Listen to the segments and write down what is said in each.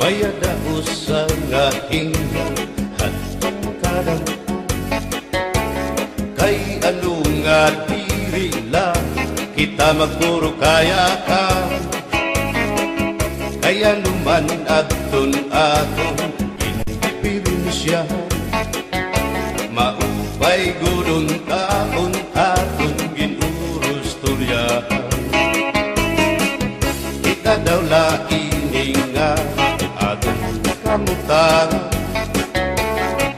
Mayada usa nga hinga kadang kay ano nga diri lang kita magpuro kaya ka kaya luman aton independensya maupay gudon taon aton ginurus turyahan kita daw laing nga aton kamutan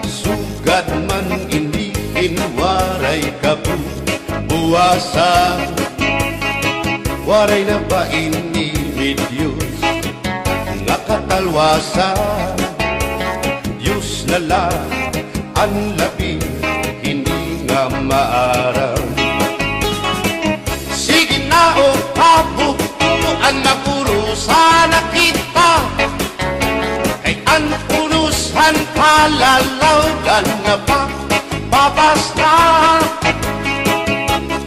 sugad man hindi inwaray kabuwasan waray na ba ini Diyos nga katalwasan Diyos na lang ang labi hindi nga maaram sige na o kabutuan mapurusan na kita kay ang punusan palalawgan nga babas na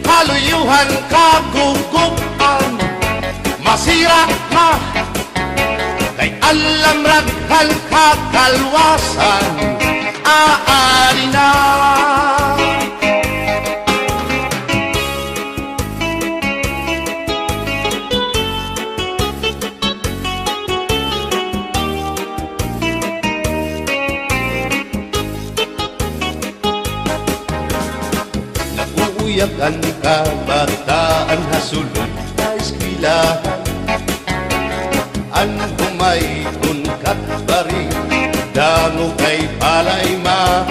kaluyuhan kagugupan masira na kay alam raghal kakalwasan aari na naguuyak ang kabataan hasulod na eskwelahan ang humay unkat bari dango kay palayma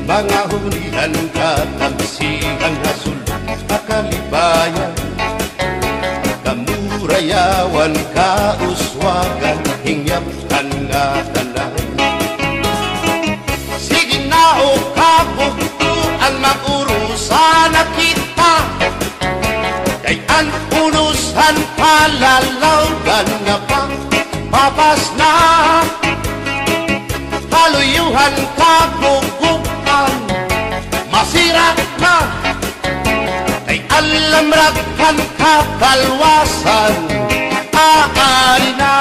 mga hunihan katamsihan hasulod akalibayan kamurayawan kauswagan hingyapkan nga tanan sige na o kabuktuan mapurusan na kita kay ang punusan palalawgan nga babas na kaluyuhan kagugupan masira na kay alam raghal kakalwasan aari na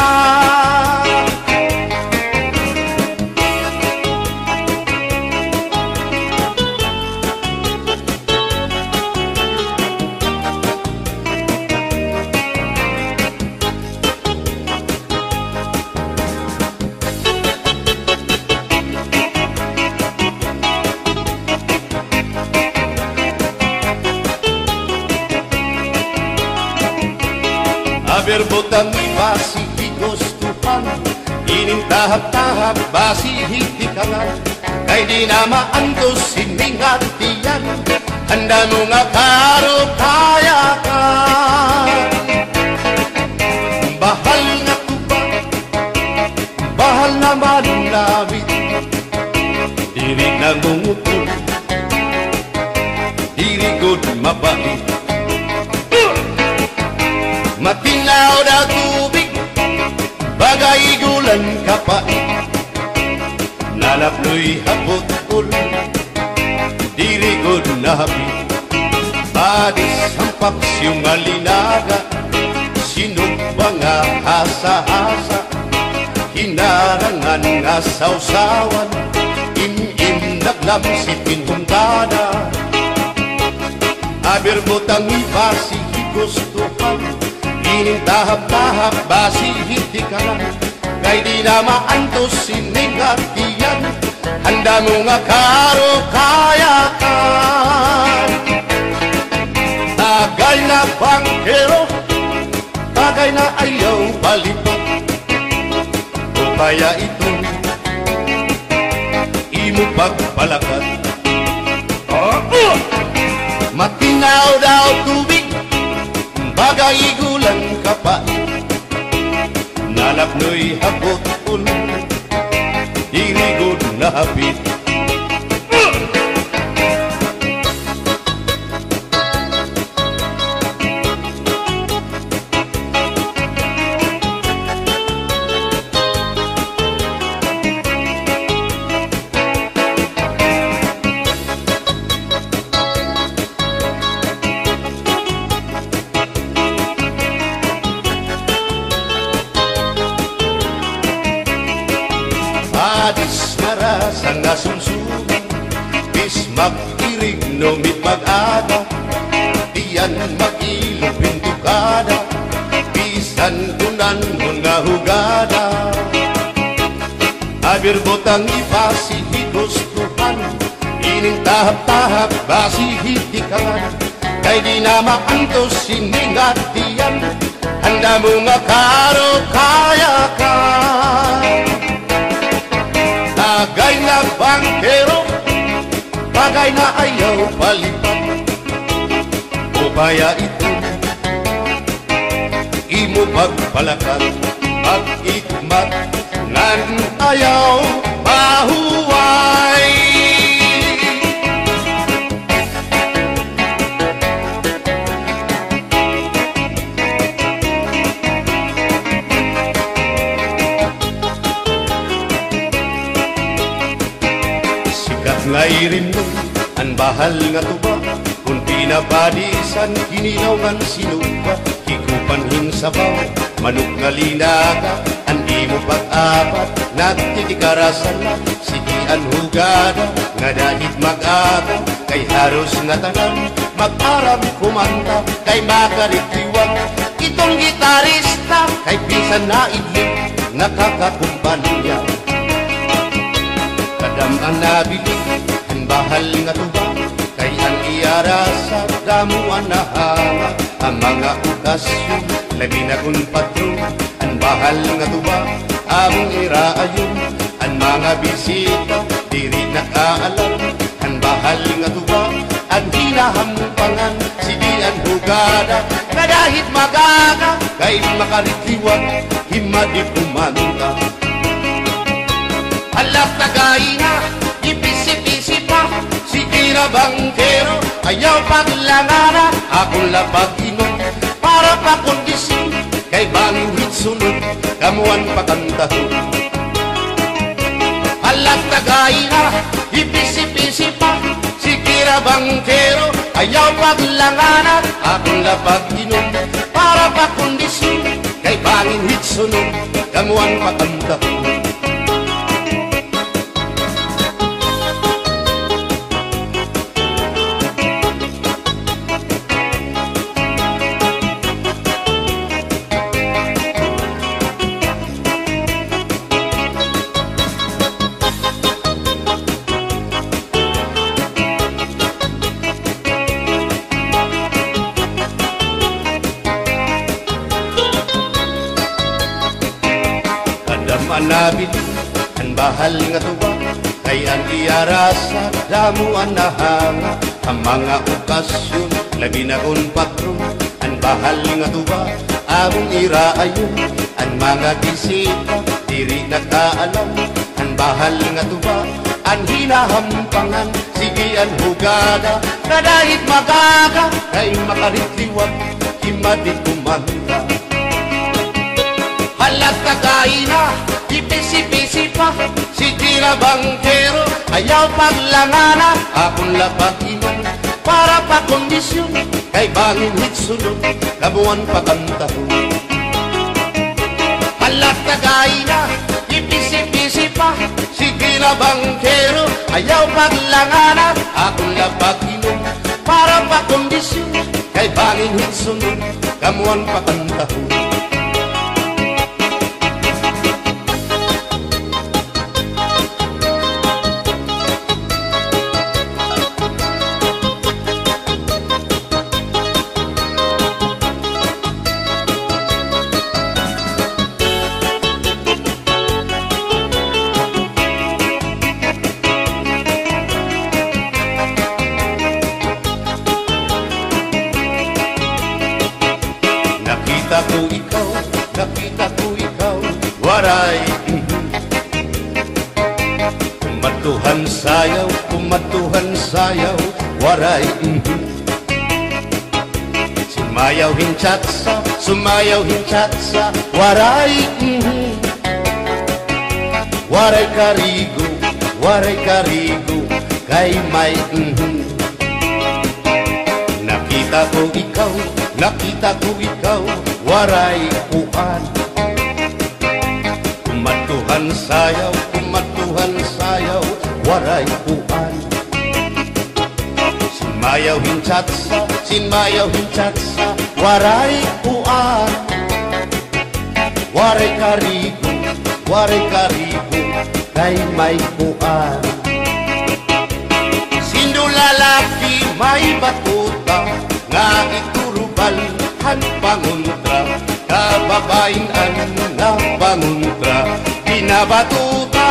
berbotang basi higustuhan inintahap-tahap basi hitikangan kay di na maantos siningatiyan handa mo nga karo kaya ka bahal na kuba bahal naman namin diri na mungutol diri good mabait matinaw na tubig bagay gulan kapait nalaploy hapot-ul dirigod na hapit badis hampak siyong alinaga sinugba nga hasa-hasa hinarangan nga sausawan im-im naglamsitin humtada aber botang ibasi higustuhan inintahap-tahap basi hitikalan kay di na maantos siningatiyan handa mo nga karo kayakan tagay na bangkero tagay na ayaw balipat o kaya ito imo pagpalakat matinaw daw tubig bagay gulan kapait nalapnoy hapot-ul dirigod na hapit Sabir botang ipasi higustuhan, ining tahap-tahap basi hitikalan, kay di na maantos siningatian, handa mo nga karo kaya ka. Tagay na bangkero, bagay na ayaw palipat, upaya ito imo pagpalakat, pag-ikmat ngan ayaw mahuway. Sikat ngay rin nun ang bahal nga tuba, kung pinabadisan kinilaw ngan sinuba, higupanhin sabaw manok nga linaga, andi mo pag-apat nagtitikarasan na, sige ang hugada nga dahit mag-aga, kay haros nga tanan mag-aram kumanta, kay makaritiwag itong gitarista, kay bisan na idlip nakakakumpanya. Kadam ang nabili ang bahal nga tuba, kay ang iara sa damuan na hanga, ang mga okasyon labi na kung patron, ang bahal nga tuba among iraayon, ang mga bisita diri nakaalam, ang bahal nga tuba ang hinahampangan, sige ang hugada na dahit magaga, kay makaritiwag himadi kumanta. Alap na gaina, ipisi-pisi pa, sige na bangkero, ayaw paglangana, akong lapag-inom para pakondisyon, kay bangin hitsunod, kamuan pakantahon. Alap na gaina, ipisi-pisi pa, sige na bangkero, ayaw paglangana, akong lapag-inom para pakondisyon, kay bangin hitsunod, kamuan pakantahon. Manabili ang bahal nga tuwa, kay ang iara sa damuan na hanga, ang mga okasyon labi na kung patron, ang bahal nga tuwa among iraayon, ang mga bisita diri nakaalam, ang bahal nga tuwa ang hinahampangan, sige ang hugada na dahit magaga, kay makaritiwag himadi kumanta. Halat kagaina, ipisi-pisi pa, sige na bangkero, ayaw paglangana, akong lapag-iman para pakondisyon, kay bangin hitsunod, kabuan pakantahon. Halat kagaina, ipisi-pisi pa, sige na bangkero, ayaw paglangana, akong lapag-iman para pakondisyon, kay bangin hitsunod, kamuan pakantahon. Nakita ko ikaw, waray kumatuhan sayaw, waray sumayaw hinchatsa, waray waray karigo, kay may nakita ko ikaw, waray uan, kumatuhan sayaw, waray uan, sinmayaw hinchatsa, waray uan, waray karigo, kay may kuan. Sino lalaki may batuta nga iturubalhan panguntra, kababayan nga panguntra pinabatuta.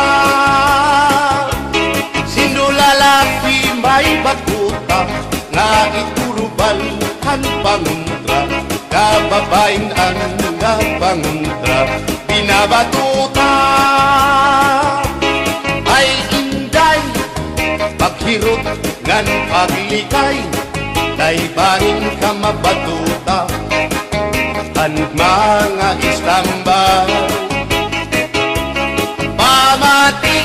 Sino lalaki may batuta nga iturubalhan panguntra, kababayan nga panguntra pinabatuta. Ay inday paghirot ngan paglikay, kay bahin ka mabatuta ang mga istambay. Pamati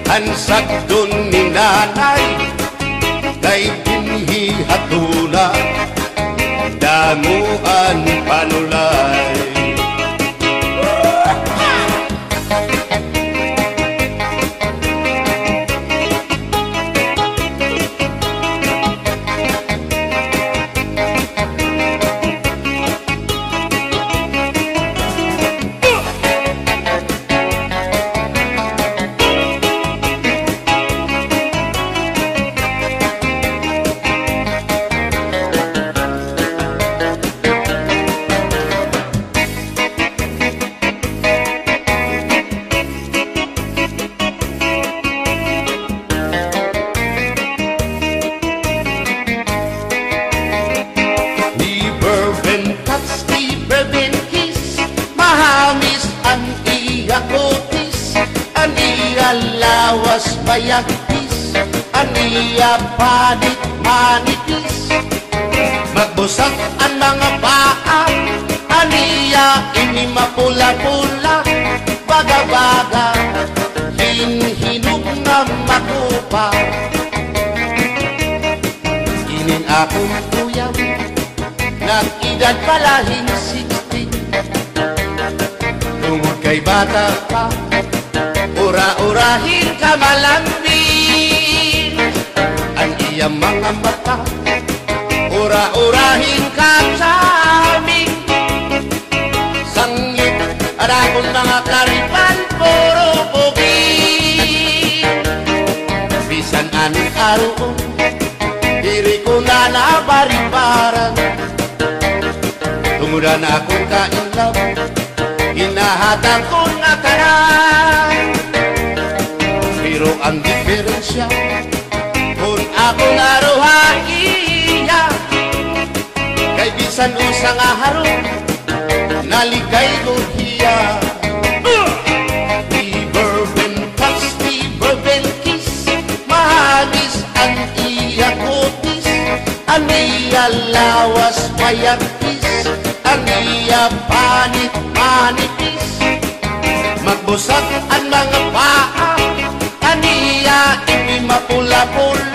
ang sagdon ni nanay, kay binhi hatuna damuan panulay. Lawas bayagtis, aniya panit manipis, magbusag ang mga paa, aniya ini mapula-pula, baga-baga, hinhinog na makupa. Inin akong kuya, nag-edad palahin 60, tungod kay bata pa, ura-urahin ka malambing ang iyang mga mata, ura-urahin ka sa aming sanglit, arakon mga karipan puro bugin. Bisan anong aroon diri ko na nabaribaran, tumuda na akong kainlaw, hinahatang ko na tanan. Pero ang diferensya kung ako naruhaiya, kay bisan usang aharong naligay ko hiya. Iberben touch, iberben kiss, mahalis ang iya kutis, ang iya lawas mayagtis, ang iya panit manipis, magbusag ang mga paa, aniya ini mapula-pula.